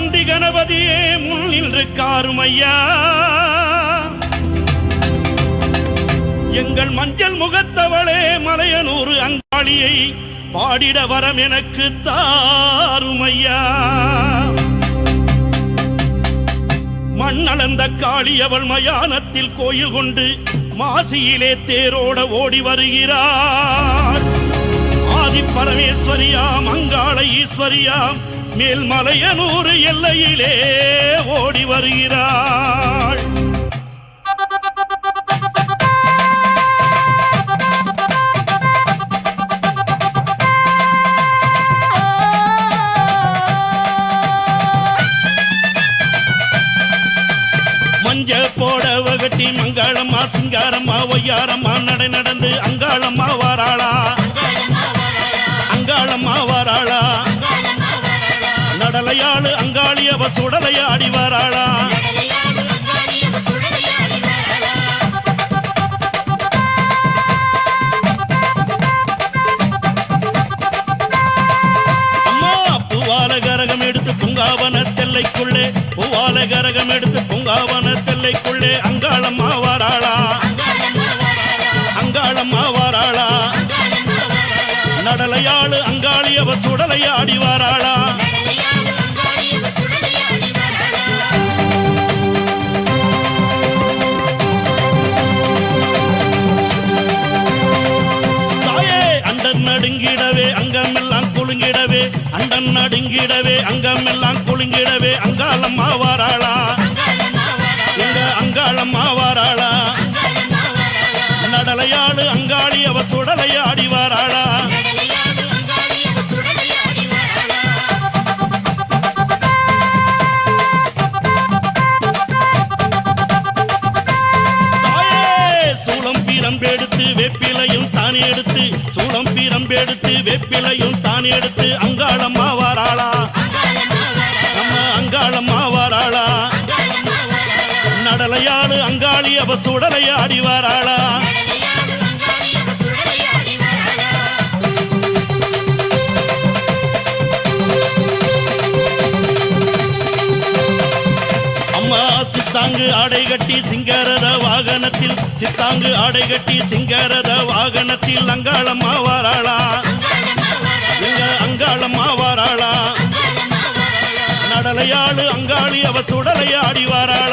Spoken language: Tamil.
தொந்தி கணபதியே முன்னின்று காருமையா எங்கள் மஞ்சள் முகத்தவளே மலையனூர் அங்காளியை பாடிட வரம் எனக்கு தாருமையா மண்ணளந்த காளி அவள் மயானத்தில் கோயில் கொண்டு மாசியிலே தேரோட ஓடி வருகிறார் ஆதி பரமேஸ்வரியாம் அங்காள ஈஸ்வரியாம் மேல்மலையனூர் எல்லையிலே ஓடி வருகிறாள் மஞ்ச போடவ கட்டி மங்களம்மா சிங்காரம்மா ஒய்யாரம்மா நடை நடந்து அங்காளம்மா வாராளா அங்காளம்மா வாராளா நடலையாளு அங்காளி அவ சுடலையாடி வாராளா அம்மா பூவால கரகம் எடுத்து பூங்காவன தெல்லைக்குள்ளே பூவால கரகம் எடுத்து பூங்காவன தெல்லைக்குள்ளே அங்காளம்மா வாராளா அங்காளம்மா வாராளா நடலையாளு அங்காளி அவ சுடலையாடி வாராளா தாயே அண்டன் நடுங்கிடவே அங்கமெல்லாம் குலுங்கிடவே அண்டன் நடுங்கிடவே அங்கமெல்லாம் குலுங்கிடவே அங்காளம்மா வாராளா எங்க அங்காளம்மா வாராளா நடலையாளு அங்காளி அவ சுடலையாடி வாராளா எடுத்து வேப்பிலையும் தானே எடுத்து சூளம் பீரம்பெடுத்து வேப்பிலையும் தானே எடுத்து அங்காளம்மா வாராளா நம்ம அங்காளம்மா வாராளா நடலையாளு அங்காளி அவ சுடலையாடி வாராளா அம்மா சித்தாங்கு ஆடை கட்டி சிங்காரத வாகனத்தில் சித்தாங்கு ஆடை கட்டி சிங்காரத வாகனத்தில் அங்காளம்மா வாராளா எங்க அங்காளம்மா வாராளா நடலையாளு அங்காளி அவ சுடலையாடி வாராளா